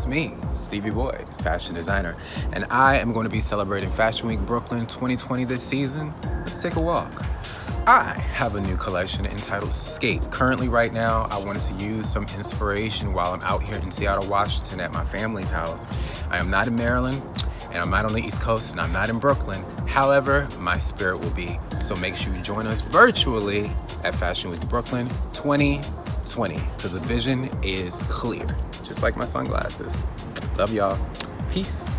It's me, Stevie Boyd, fashion designer, and I am going to be celebrating Fashion Week Brooklyn 2020 this season. Let's take a walk. I have a new collection entitled Skate. Currently, right now, I wanted to use some inspiration while I'm out here in Seattle, Washington at my family's house. I am not in Maryland, and I'm not on the East Coast, and I'm not in Brooklyn. However, my spirit will be. So make sure you join us virtually at Fashion Week Brooklyn 2020, because the vision is clear, just like my sunglasses. Love y'all. Peace.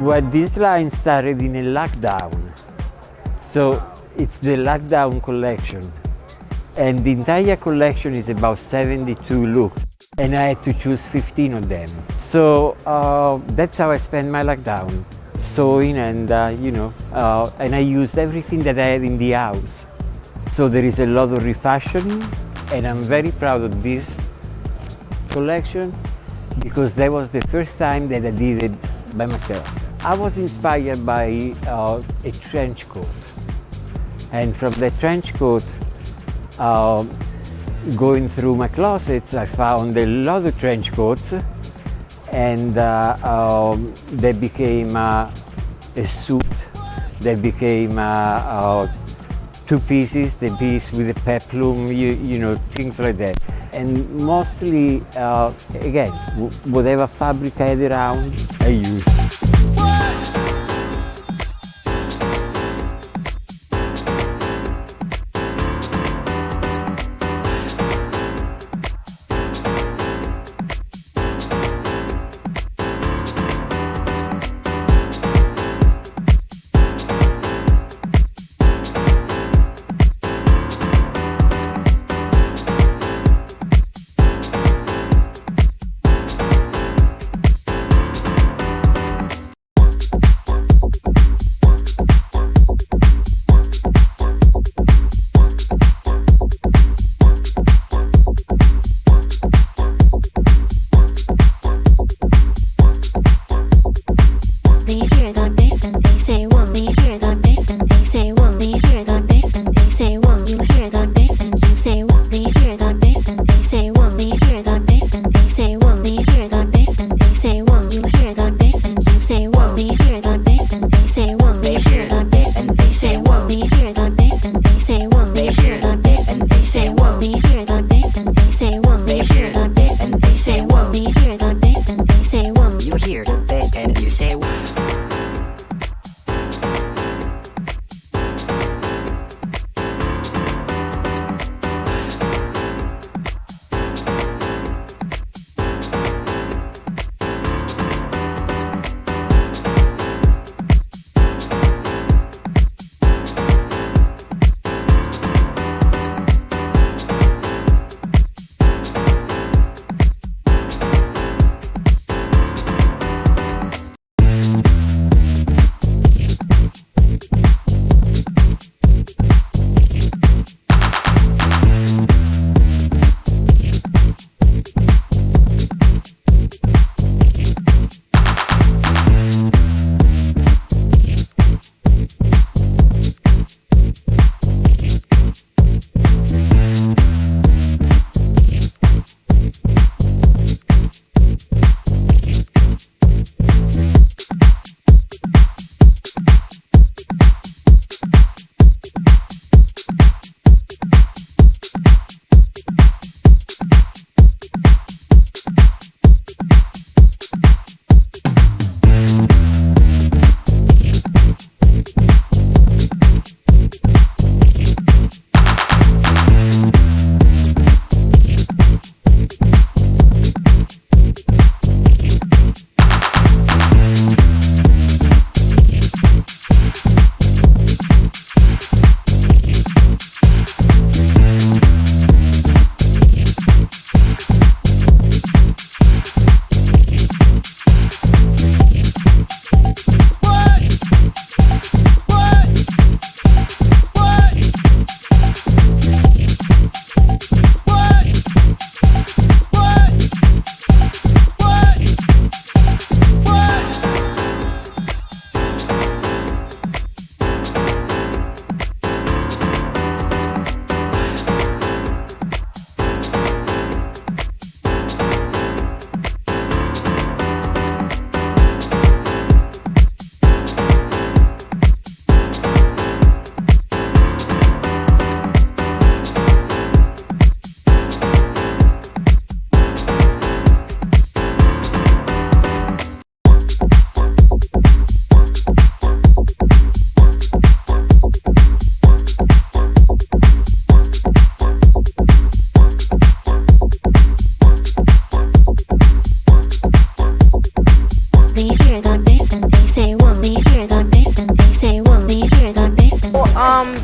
Well, this line started in a lockdown, so it's the lockdown collection, and the entire collection is about 72 looks, and I had to choose 15 of them. So that's how I spent my lockdown, sewing and and I used everything that I had in the house. So there is a lot of refashioning, and I'm very proud of this collection because that was the first time that I did it by myself. I was inspired by a trench coat, and from the trench coat, going through my closets, I found a lot of trench coats, and they became a suit, they became two pieces, the piece with the peplum, things like that. And mostly, again, whatever fabric I had around, I used.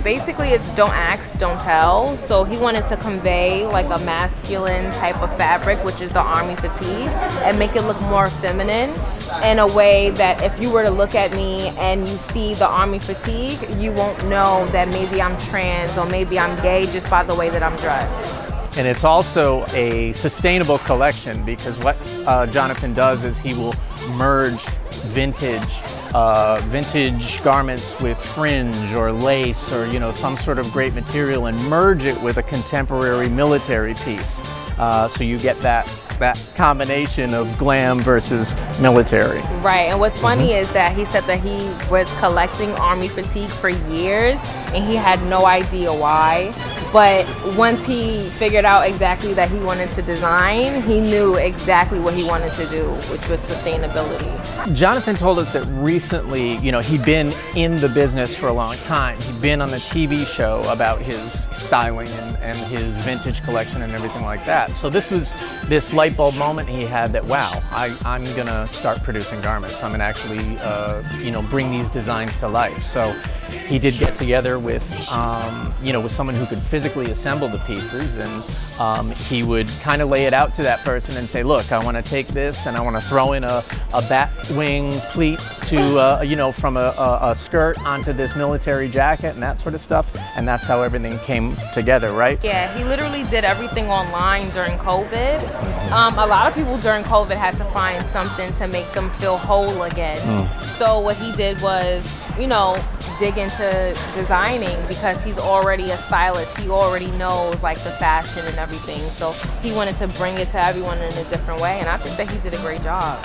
Basically it's don't ask, don't tell. So he wanted to convey like a masculine type of fabric, which is the army fatigue, and make it look more feminine in a way that if you were to look at me and you see the army fatigue, you won't know that maybe I'm trans or maybe I'm gay just by the way that I'm dressed. And it's also a sustainable collection because what Jonathan does is he will merge vintage garments with fringe or lace or some sort of great material and merge it with a contemporary military piece. So you get that combination of glam versus military. Right, and what's funny is that he said that he was collecting army fatigue for years and he had no idea why. But once he figured out exactly that he wanted to design, he knew exactly what he wanted to do, which was sustainability. Jonathan told us that recently, he'd been in the business for a long time. He'd been on the TV show about his styling and his vintage collection and everything like that. So this was this light bulb moment he had that, wow, I'm gonna start producing garments. I'm gonna actually, bring these designs to life. So he did get together with, with someone who could physically assemble the pieces, and he would kind of lay it out to that person and say, look, I want to take this and I want to throw in a bat wing pleat to, from a skirt onto this military jacket and that sort of stuff. And that's how everything came together, right? Yeah, he literally did everything online during COVID. A lot of people during COVID had to find something to make them feel whole again. So what he did was, dig into designing because he's already a stylist. He already knows like the fashion and everything. So he wanted to bring it to everyone in a different way, and I think that he did a great job.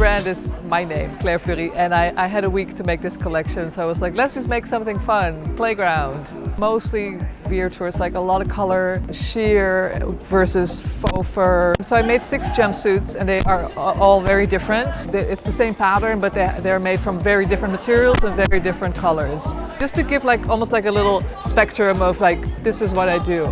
brand is my name, Claire Fury, and I had a week to make this collection, so I was like, let's just make something fun, playground. Mostly veered towards like a lot of color, sheer versus faux fur. So I made 6 jumpsuits and they are all very different. It's the same pattern, but they're made from very different materials and very different colors. Just to give like almost like a little spectrum of like, this is what I do.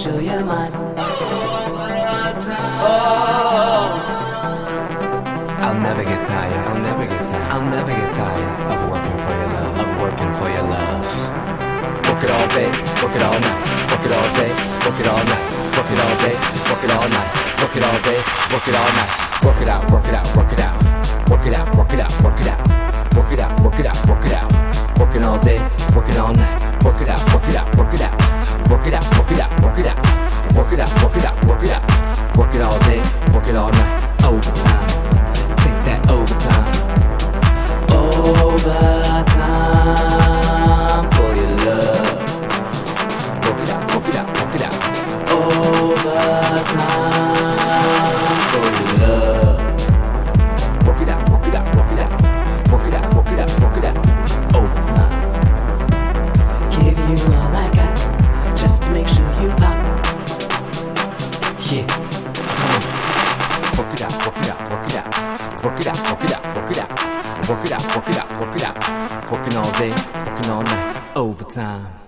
sure you're mine. I'll never get tired, I'll never get tired, I'll never get tired of working for your love, of working for your love. Work it all day, work it all night, work it all day, work it all night, work it all day, work it all night, work it all day, work it all night. Work it out, work it out, work it out, work it out, work it out, work it out, work it out, work it out, work it out. Working all day, working all night, work it out, work it out, work it out, work it out, work it out, work it out, work it out, work it out, work it out, work it all day, work it all night. Overtime, take that overtime, overtime for your love. Work it out, work it out, work it out, overtime for your love. Work it out, work it out, work it out, work it out, work it out, work it out. Overtime. Give you all I got, just to make sure you pop. Yeah, come on. Work it out, work it out, work it out, work it out, work it out, work it out, work it out, work it out, work it out. Working all day, working all night. Overtime.